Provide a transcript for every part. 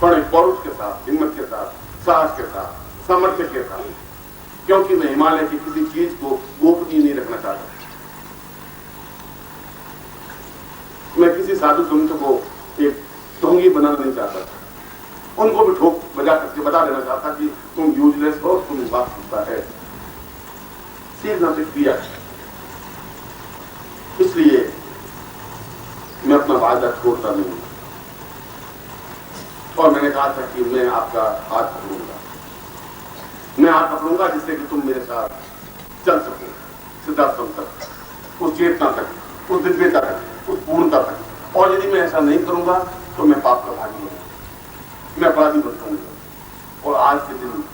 थोड़े पौरुष के साथ, हिम्मत के साथ, साहस के साथ, सामर्थ्य के साथ, क्योंकि मैं हिमालय की किसी चीज को गोपनीय नहीं रखना चाहता। मैं किसी साधु संत को एक ढोंगी बनाना नहीं चाहता। उनको भी ठोक बजा करके बता देना चाहता कि तुम यूजलेस हो, तुम बात सुनता है। सीखना सीख दिया। इसलिए मैं अपना वादा छोड़ता नहीं। और मैंने कहा था कि मैं आपका हाथ पकड़ूंगा, मैं हाथ पकड़ूंगा जिससे कि तुम मेरे साथ चल सको सिद्धार्थम तक, उस चेतना तक, उस दिव्यता तक, उस पूर्णता तक। और यदि मैं ऐसा नहीं करूंगा तो मैं पाप का भागी हूं, मैं अपराधी बन जाऊंगा। और आज के दिन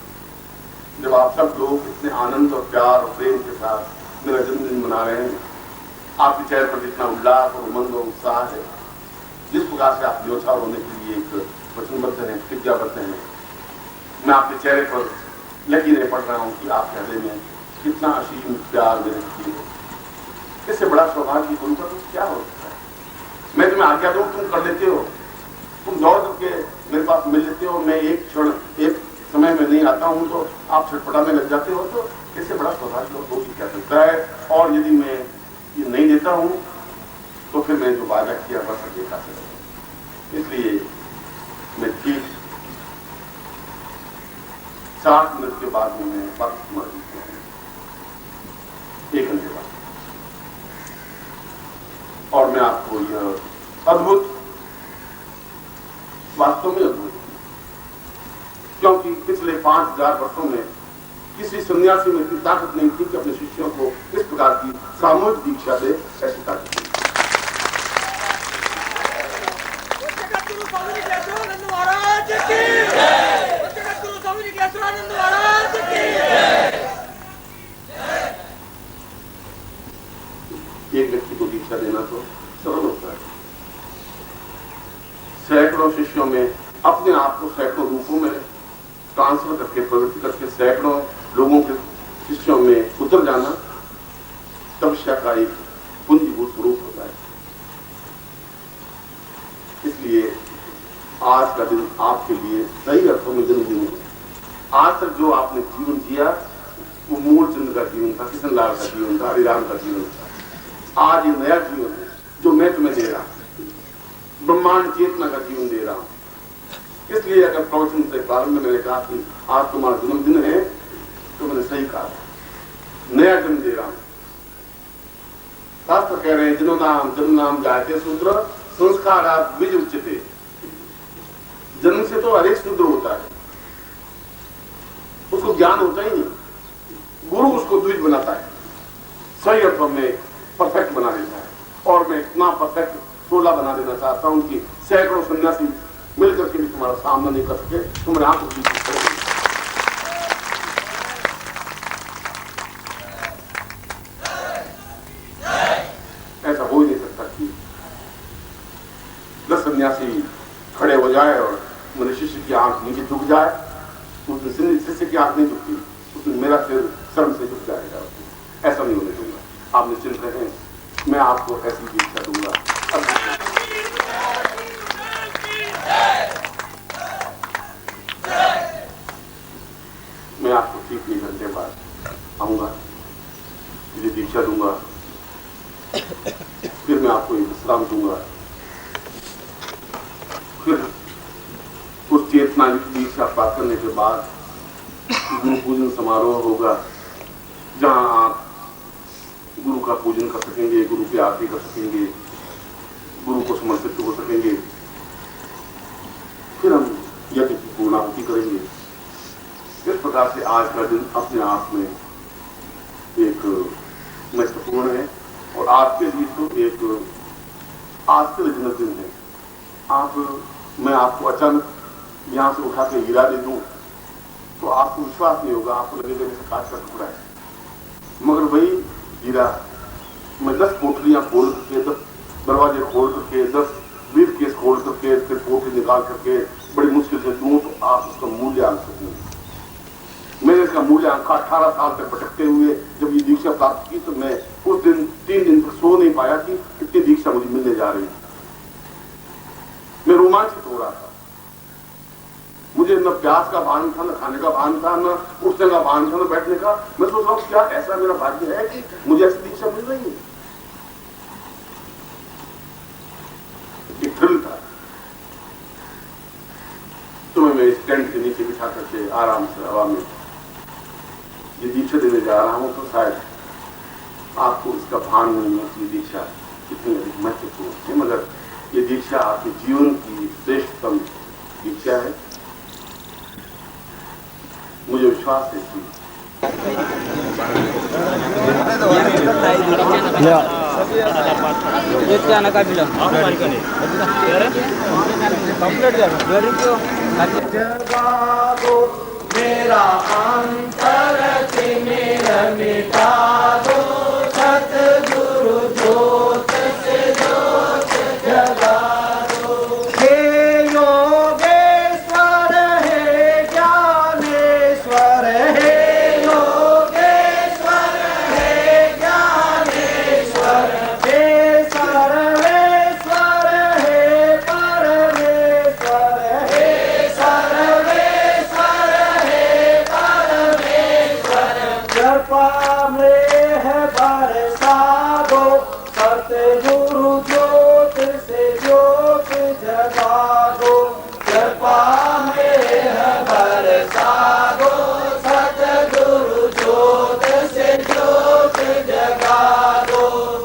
जब आप सब लोग इतने आनंद और प्यार और प्रेम के साथ मेरा जन्मदिन मना रहे हैं, आपके चेहरे पर जितना उल्लास और उमंग और उत्साह है, जिस प्रकार से आप न्योछावर होने के लिए एक वचनबद्ध हैं, प्रतिज्ञाबद्ध हैं, मैं आपके चेहरे पर लकीरें पढ़ रहा हूं कि आपके हृदय में कितना असीम प्यार मेरे लिए है। इससे बड़ा सौभाग्य गुरु का तो क्या हो सकता है। मैं तुम्हें आज्ञा दूं, तुम कर लेते हो, तुम दौड़ करके मेरे पास मिल लेते हो, मैं एक क्षण एक समय में नहीं आता हूं तो आप छटपटाने लग जाते हो, तो इससे बड़ा सौभाग्य हो क्या सकता है। और यदि मैं ये नहीं देता हूं तो फिर मैं जो वादा किया बस देखा सकता। इसलिए मैं ठीक 60 मिनट के बाद में वापस मर चुका हूं, 1 घंटे बाद। और मैं आपको यह अद्भुत, वास्तव में अद्भुत, क्योंकि पिछले 5000 वर्षों में किसी सन्यासी में इतनी ताकत नहीं थी कि अपने शिष्यों को इस प्रकार की सामूहिक दीक्षा दे, ऐसी ताकत थी। एक व्यक्ति को दीक्षा देना तो सरल होता है, सैकड़ों शिष्यों में अपने आप को सैकड़ों रूपों में ट्रांसफर करके, प्रवृत्ति करके सैकड़ों लोगों के शिष्यों में उतर जाना तपस्या का एक पुंजीभूत स्वरूप होता है। इसलिए आज का दिन आपके लिए सही अर्थों में जन्मदिन है। आज तक जो आपने जीवन जिया वो मूलचंद का जीवन था, किशनलाल का जीवन था, हरिराम का जीवन था। आज ये नया जीवन है जो मैं तुम्हें दे रहा हूं, ब्रह्मांड चेतना का जीवन दे रहा हूं। इसलिए अगर प्रवचन से प्रारंभ में मैंने कहा कि आज तुम्हारा जन्मदिन है तो मैंने सही कहा, नया जन्म दे रहा हूं। शास्त्र कह रहे हैं जिनो नाम जन्म नाम जायते शूद्र संस्कारात् द्विज उच्यते। जन्म से तो हर एक शूद्र होता है, उसको ज्ञान होता ही नहीं, गुरु उसको द्विज बनाता है, सही अर्थों में परफेक्ट बना देता है। और मैं इतना परफेक्ट 16 बना देना चाहता हूं कि सैकड़ों सन्यासी मिलकर के भी तुम्हारा सामना नहीं कर सके, तुम्हारे आंखों की ऐसा हो ही नहीं सकता कि 10 सन्यासी खड़े हो जाए और मेरे शिष्य की आंख नीचे झुक जाए। उसमें शिष्य की आंख नहीं झुकती, उसमें मेरा सिर शर्म से झुक जाएगा। ऐसा नहीं होने दूंगा, आप निश्चिंत रहें, मैं आपको ऐसी दीक्षा दूंगा। मैं आपको ठीक 1 घंटे बाद आऊंगा, मुझे दीक्षा दूंगा, फिर मैं आपको एक विश्राम दूंगा, फिर उस चेतना दीक्षा प्राप्त करने के बाद गुरु पूजन समारोह होगा, जहां आप गुरु का पूजन कर सकेंगे, गुरु की आरती कर सकेंगे, गुरु को समर्पित हो सकेंगे। फिर हम यज्ञ की पूर्णाहुति करेंगे। इस प्रकार से आज का दिन अपने आप में एक महत्वपूर्ण है और आपके लिए तो एक आश्चर्य जन्मदिन है। मैं आपको अचानक यहां से उठा के हीरा दे दूं तो आपको विश्वास नहीं होगा, आपको लगेगा जैसे कांच का टुकड़ा है। मगर वही हीरा मैं 10 कोठरियां खोल करके, 10 दरवाजे खोल करके, 10 ब्रीफ केस खोल करके, फिर कोठरी निकाल करके बड़ी मुश्किल से दूं तो आप उसका मूल्य आन सकेंगे। मैंने इसका मूल्य आंका 18 साल तक भटकते हुए जब ये दीक्षा प्राप्त की तो मैं उस दिन 3 दिन तक सो नहीं पाया कि कितनी दीक्षा मुझे मिलने जा रही है। मैं रोमांचित हो रहा था मुझे न प्यास का भान था, न खाने का भान था, न उठने का भान था, न बैठने का। मैं सोच रहा हूं क्या ऐसा मेरा भाग्य है कि मुझे ऐसी दीक्षा मिल रही है। थ्रिल था। तुम्हें मैं इस टेंट के नीचे बिठा करके आराम से हवा में ये दीक्षा देने जा रहा हूं, तो शायद आपको इसका भान नहीं है कि दीक्षा कितनी अधिक महत्वपूर्ण है। मगर ये दीक्षा आपके जीवन की श्रेष्ठतम दीक्षा है। मुझे विश्वास है कि जगा दो मेरा अंतर मेरा मिटा दो, सतगुरु ज्योत से ज्योत जगा दो। हे योगेश्वर हे ज्ञानेश्वर, हे योगेश्वर हे ज्ञानेश्वर, हे सर्वेश्वर हे परमेश्वर, हे सर्वेश्वर हे परमेश्वर। कृपा में है बरसा दो, सतगुरु ज्योत से ज्योत जगा दो। कृपा में है बरसा दो, सतगुरु ज्योत से ज्योत जगा दो।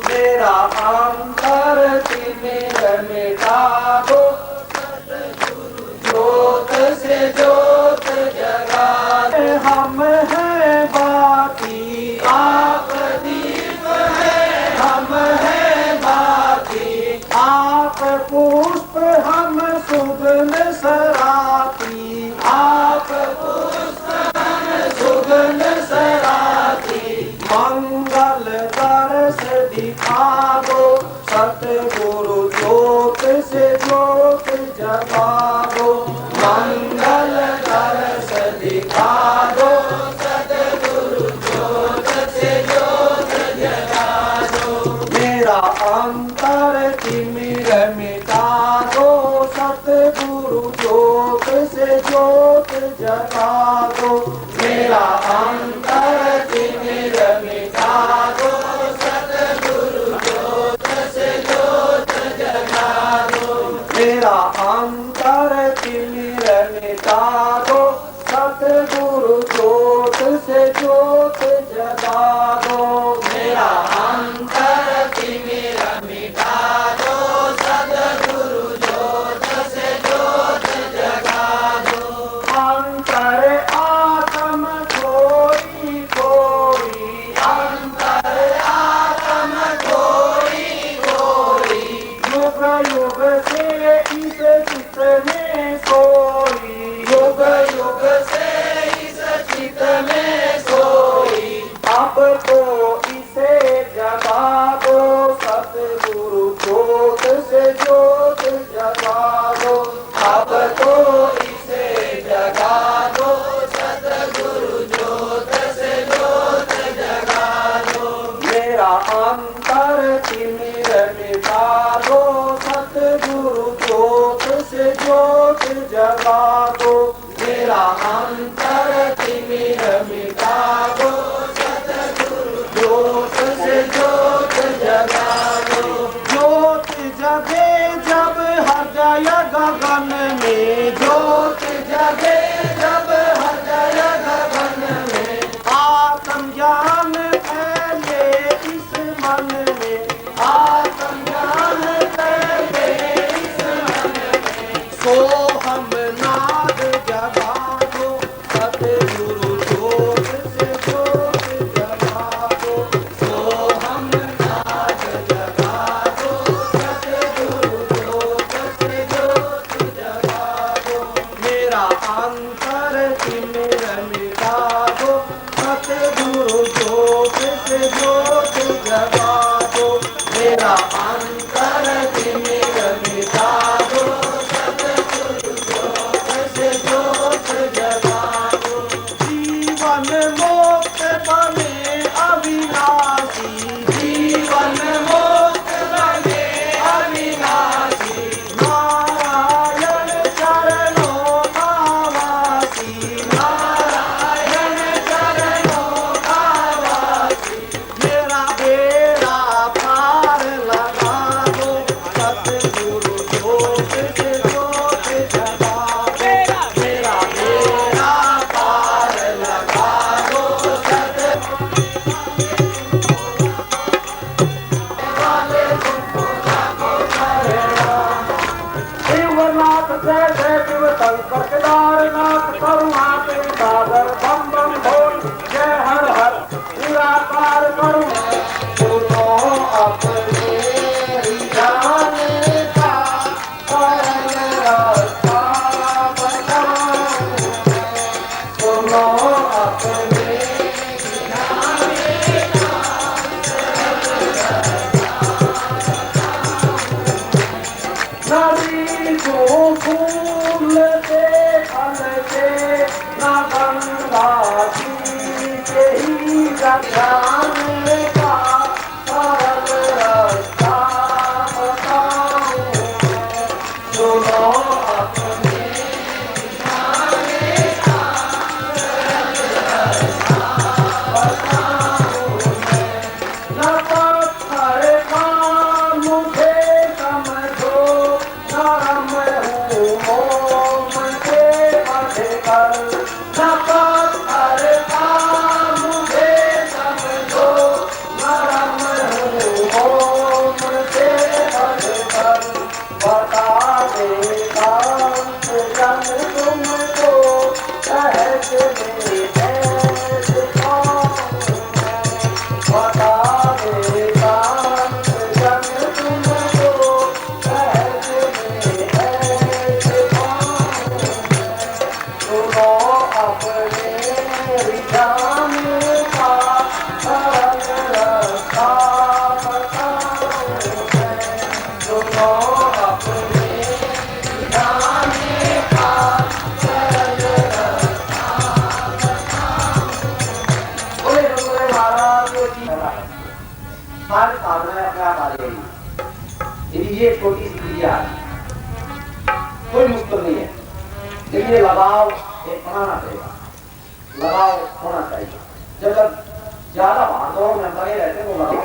मेरा अंतर तिमिर मिटा दो, सतगुरु ज्योत से ज्योत जगा दो। हम हैं बाकी आप दीप है, हम हैं बाकी आप पुष्प, हम सुगंध सराती। आप पुष्प हम सुगंध सराती। मंगल दर्श दिखा दो, सतगुरु ज्योत से ज्योत जगा दो। मंगल दर्श दिखा दो, सतगुरु ज्योत से ज्योत जगा दो। मेरा अंतर तिमिर मिटा दो, सतगुरु ज्योत से ज्योत जगा दो। मेरा अंतर तिमिर मिटा दो, सतगुरु ज्योत से ज्योत जगा दो। मेरा अंतर तिमिर मिटा दो, सतगुरु ज्योत से ज्योत जगा दो। मेरा अंतर तिमिर मिटा दो, सतगुरु ज्योत से ज्योत जगा दो। अंतर आत्म खोई खोई, अंतर आत्म खोई खोई। युग युग से इस चित्त में सोई, युग युग से इस चित्त में सोई। अब तो इसे जगा दो, सतगुरु ज्योत से ज्योत जगा दो। अब तो इसे जगा दो, सतगुरु ज्योत से ज्योत जगा दो। मेरा अंतर तिमिर मिटा दो, सतगुरु ज्योत से ज्योत जगा दो। मेरा अंतर तिमिर मिटा दो, सतगुरु ज्योत से ज्योत जगा दो। ज्योत जगे जब हृदय गगन में, ज्योत जगे जब हृदय गगन में। आत्म ज्ञान फैले इस मन में, आत्म ज्ञान फैले इस मन में। सो हम नाद जगा दो, सतगुरु ज्योत से ज्योत जगा दो। सो हम नाद जगा दो, सतगुरु ज्योत से ज्योत जगा दो। मेरा अंतर तिमिर मिटा दो, सतगुरु ज्योत से ज्योत जगा दो। मेरा अंतर तिमिर मिटा दो, सतगुरु ज्योत से ज्योत जगा दो। जीवन मोक्ष बने अविनाशी, जीवन मोक्ष बने अविनाशी। नारायण चरणों का नाथ जय जय शिव शंकर केदारनाथ करुणा के सागर बम बम भोल जय हर हर निराकार करुणा सुनो अपने जाने का परम रास्ता बताऊं सुनो अपने नदी को फूल से फल से न गंगा जी के ही जाने का सरल रास्ता बताऊं सुनो अपने जाने का सरल रास्ता बताऊं न पत्थर का मुझे समझो नरम हूँ मोम से बढ़कर न पत्थर का मुझे समझो नरम हूँ मोम से बढ़कर बता देगा जन तुमको सहज में ऐसे कौन बता देगा जन तुमको सहज में ऐसे कौन सुनो अपने विधान का सरल रास्ता बताऊं सुनो अपने विधान का सरल रास्ता बोले बोले महाराज की सारे साधना अपने आप आ जाएगी। ये छोटी सी क्रिया है, कोई मुश्किल नहीं है, लेकिन ये लगाव एक बनाना पड़ेगा, लगाव होना चाहिए। जब तक ज्यादा भागदौड़ में लगे रहते हैं वो लगाव